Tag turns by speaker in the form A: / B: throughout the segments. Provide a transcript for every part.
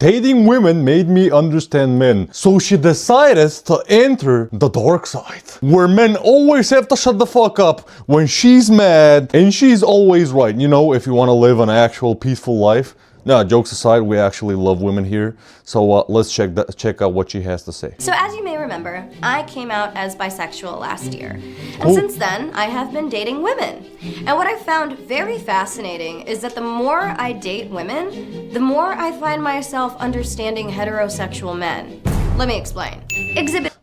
A: Dating women made me understand men, so she decided to enter the dark side, where men always have to shut the fuck up when she's mad, and she's always right. You know, if you want to live an actual peaceful life. No, jokes aside, we actually love women here. So let's check out what she has to say.
B: So as you may remember, I came out as bisexual last year. And since then, I have been dating women. And what I found very fascinating is that the more I date women, the more I find myself understanding heterosexual men. Let me explain.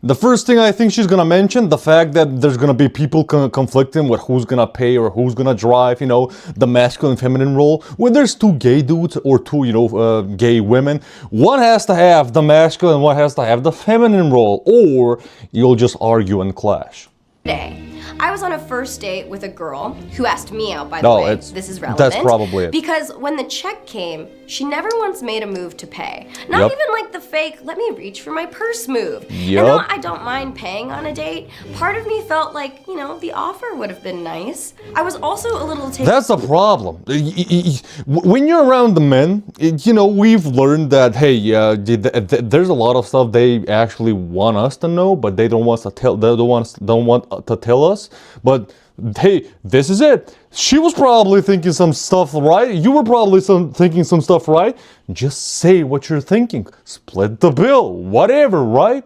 A: The first thing I think she's gonna mention, the fact that there's gonna be people conflicting with who's gonna pay or who's gonna drive, you know, the masculine feminine role. When there's two gay dudes or two, you know, gay women, one has to have the masculine, one has to have the feminine role, or you'll just argue and clash.
B: Today, I was on a first date with a girl who asked me out, by the way. This is relevant.
A: That's probably it.
B: Because when the check came, she never once made a move to pay. Not even like the fake, let me reach for my purse move. And though I don't mind paying on a date, part of me felt like, you know, the offer would have been nice. I was also a little taken.
A: That's the problem. When you're around the men, you know, we've learned that, hey, there's a lot of stuff they actually want us to know, but they don't want to tell. They don't want to tell us. But hey, this is it. She was probably thinking some stuff, right? You were probably thinking some stuff, right? Just say what you're thinking. Split the bill, whatever, right?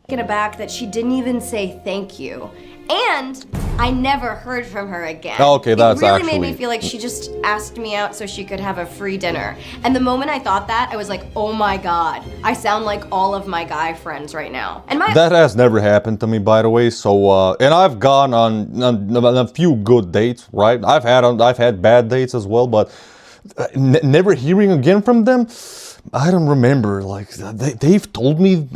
B: Taken aback that she didn't even say thank you. And I never heard from her again.
A: Okay, that's
B: It really made me feel like she just asked me out so she could have a free dinner. And the moment I thought that, I was like, oh my god, I sound like all of my guy friends right now. And
A: that has never happened to me, by the way. So, and I've gone on a few good dates, right? I've had bad dates as well, but never hearing again from them. I don't remember, like, they've told me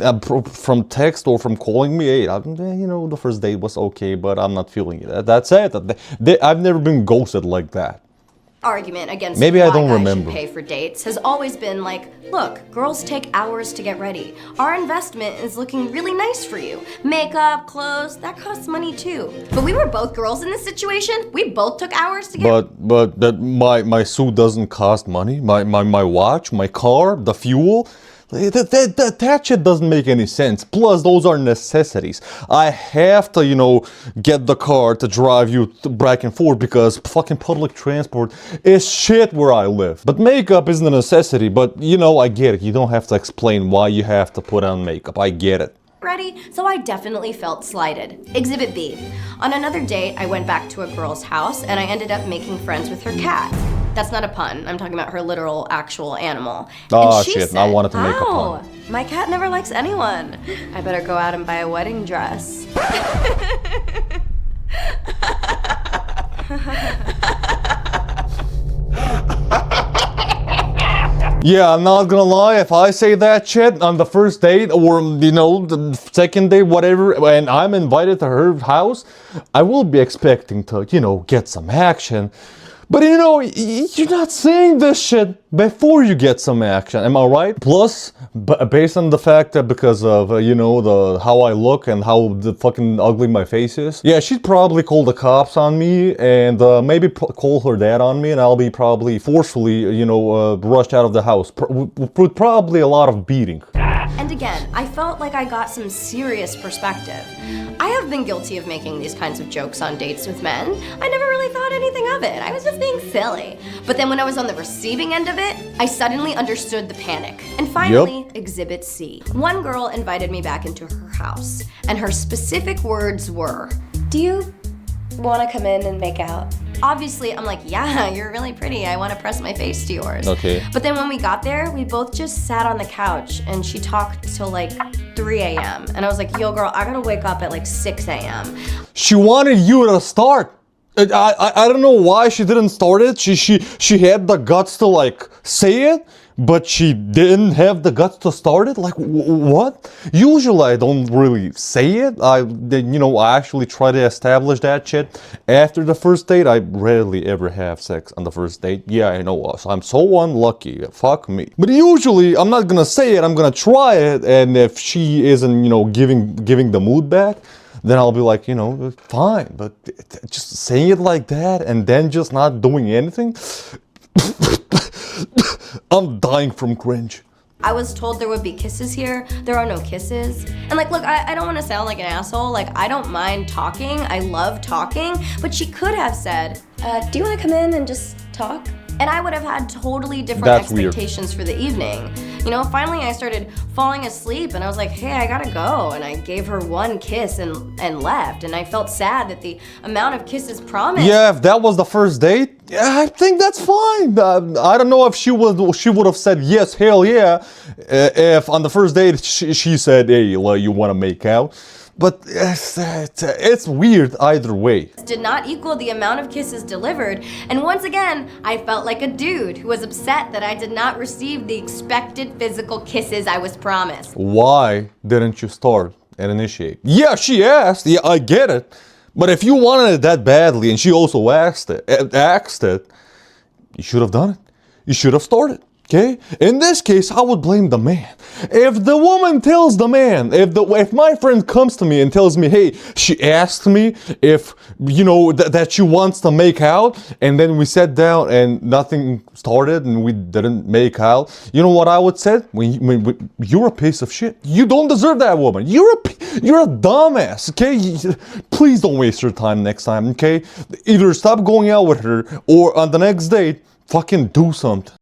A: from text or from calling me, hey, you know, the first date was okay, but I'm not feeling it. That's it. I've never been ghosted like that.
B: Argument against
A: maybe
B: why
A: I don't
B: guys
A: remember.
B: should pay for dates has always been like, look, girls take hours to get ready. Our investment is looking really nice for you. Makeup, clothes, that costs money too. But we were both girls in this situation. We both took hours to get.
A: But that my suit doesn't cost money. My watch, my car, the fuel. That shit doesn't make any sense. Plus, those are necessities. I have to, you know, get the car to drive you back and forth because fucking public transport is shit where I live. But makeup isn't a necessity, but, you know, I get it. You don't have to explain why you have to put on makeup. I get it.
B: Ready, so I definitely felt slighted. Exhibit B. On another date, I went back to a girl's house and I ended up making friends with her cat. That's not a pun. I'm talking about her literal, actual animal.
A: Oh shit, said, I wanted to make a pun.
B: Wow, my cat never likes anyone. I better go out and buy a wedding dress.
A: Yeah, I'm not gonna lie, if I say that shit on the first date or, you know, the second date, whatever, and I'm invited to her house, I will be expecting to, you know, get some action. But you know, you're not saying this shit before you get some action, am I right? Plus, based on the fact that because of, you know, how I look and how the fucking ugly my face is, yeah, she'd probably call the cops on me and maybe call her dad on me, and I'll be probably forcefully, you know, rushed out of the house with probably a lot of beating.
B: And again, I felt like I got some serious perspective. I have been guilty of making these kinds of jokes on dates with men. I never really thought anything of it. I was just being silly. But then when I was on the receiving end of it, I suddenly understood the panic. And finally, Exhibit C. One girl invited me back into her house, and her specific words were, "Do you want to come in and make out?" Obviously, I'm like, yeah, you're really pretty. I want to press my face to yours.
A: Okay.
B: But then when we got there, we both just sat on the couch and she talked till like 3 a.m. And I was like, yo, girl, I gotta wake up at like 6 a.m.
A: She wanted you to start. I don't know why she didn't start it. She had the guts to like say it, but she didn't have the guts to start it. Like what? Usually I don't really say it. I actually try to establish that shit after the first date. I rarely ever have sex on the first date. Yeah, I know. I'm so unlucky. Fuck me. But usually I'm not gonna say it. I'm gonna try it, and if she isn't, giving the mood back, then I'll be like, fine, but just saying it like that and then just not doing anything, I'm dying from cringe.
B: I was told there would be kisses here. There are no kisses. And like, look, I don't want to sound like an asshole. Like, I don't mind talking. I love talking. But she could have said, do you want to come in and just talk? And I would have had totally different expectations for the evening. You know, finally I started falling asleep and I was like, hey, I gotta go. And I gave her one kiss and left. And I felt sad that the amount of kisses promised.
A: Yeah, if that was the first date, yeah, I think that's fine. I don't know if she would have said yes, hell yeah, if on the first date she said, hey, well, you want to make out. But it's weird either way.
B: Did not equal the amount of kisses delivered, and once again, I felt like a dude who was upset that I did not receive the expected physical kisses I was promised.
A: Why didn't you start and initiate? Yeah, she asked. Yeah, I get it. But if you wanted it that badly and she also asked it, you should have done it. You should have started. Okay? In this case, I would blame the man. If the woman tells the man, if my friend comes to me and tells me, hey, she asked me if, you know, that she wants to make out, and then we sat down and nothing started and we didn't make out, you know what I would say? You're a piece of shit. You don't deserve that woman. You're a dumbass, okay? Please don't waste your time next time, okay? Either stop going out with her or on the next date, fucking do something.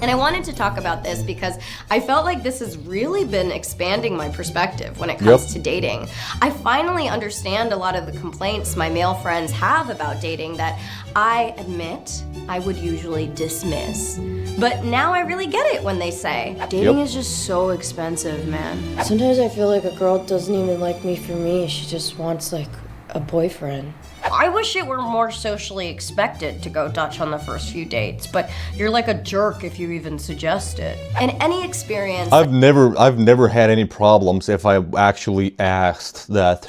B: And I wanted to talk about this because I felt like this has really been expanding my perspective when it comes to dating. I finally understand a lot of the complaints my male friends have about dating that I admit I would usually dismiss. But now I really get it when they say, dating is just so expensive, man.
C: Sometimes I feel like a girl doesn't even like me for me. She just wants like a boyfriend.
B: I wish it were more socially expected to go Dutch on the first few dates, but you're like a jerk if you even suggest it. In any experience,
A: I've never had any problems if I actually asked that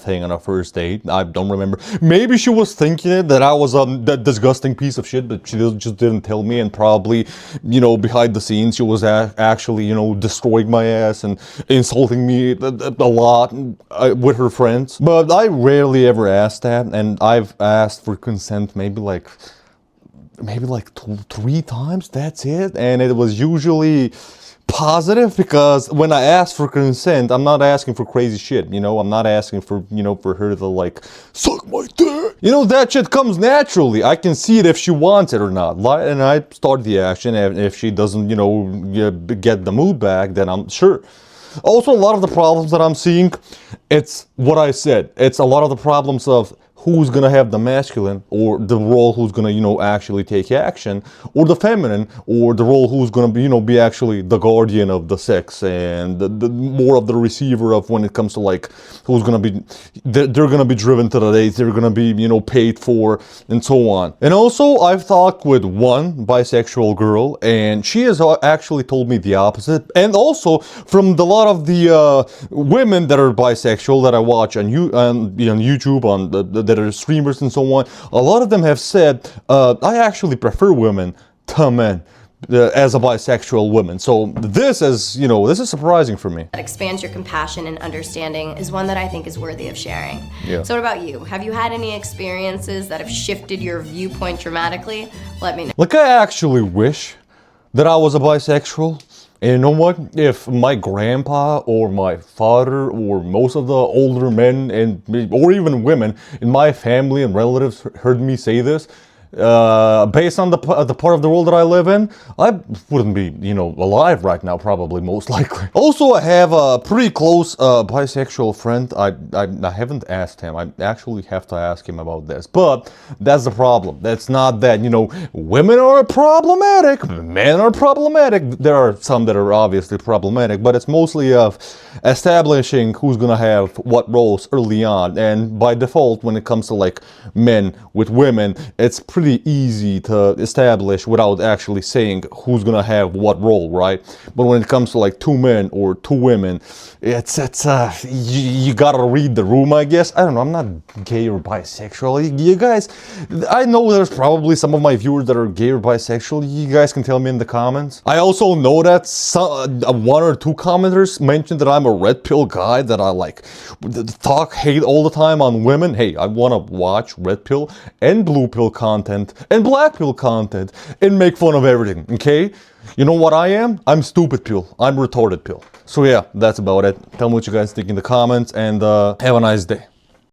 A: thing on a first date. I don't remember. Maybe she was thinking it, that I was that disgusting piece of shit, but she just didn't tell me, and probably, you know, behind the scenes she was actually, you know, destroying my ass and insulting me a lot with her friends. But I rarely ever asked that. And I've asked for consent maybe like 3 times, that's it. And it was usually positive, because when I ask for consent, I'm not asking for crazy shit, you know? I'm not asking for, you know, for her to like, suck my dick. You know, that shit comes naturally. I can see it if she wants it or not. And I start the action, and if she doesn't, you know, get the mood back, then I'm sure. Also, a lot of the problems that I'm seeing, it's what I said. It's a lot of the problems of who's gonna have the masculine, or the role who's gonna, you know, actually take action, or the feminine, or the role who's gonna be, you know, be actually the guardian of the sex, and the more of the receiver of when it comes to like who's gonna be, they're gonna be driven to the dates, they're gonna be, you know, paid for, and so on. And also, I've talked with one bisexual girl, and she has actually told me the opposite. And also from the lot of the women that are bisexual that I watch on YouTube, on that are streamers and so on, a lot of them have said, I actually prefer women to men as a bisexual woman. So this is, you know, this is surprising for me.
B: That expands your compassion and understanding is one that I think is worthy of sharing.
A: Yeah.
B: So what about you? Have you had any experiences that have shifted your viewpoint dramatically? Let me know.
A: Like, I actually wish that I was a bisexual. And you know what? If my grandpa or my father or most of the older men or even women in my family and relatives heard me say this, based on the part of the world that I live in, I wouldn't be, you know, alive right now, probably, most likely. Also, I have a pretty close bisexual friend. I haven't asked him. I actually have to ask him about this. But that's the problem. That's not that, you know, women are problematic, men are problematic. There are some that are obviously problematic, but it's mostly of establishing who's gonna have what roles early on. And by default, when it comes to like men with women, it's pretty easy to establish without actually saying who's gonna have what role, right? But when it comes to like 2 men or 2 women, it's you gotta read the room, I guess. I don't know, I'm not gay or bisexual. You guys, I know there's probably some of my viewers that are gay or bisexual. You guys can tell me in the comments. I also know that 1 or 2 commenters mentioned that I'm a red pill guy, that I like hate all the time on women. Hey, I wanna watch red pill and blue pill content and black pill content and make fun of everything, okay? You know what I am? I'm stupid pill. I'm retarded pill. So yeah, that's about it. Tell me what you guys think in the comments, and have a nice day.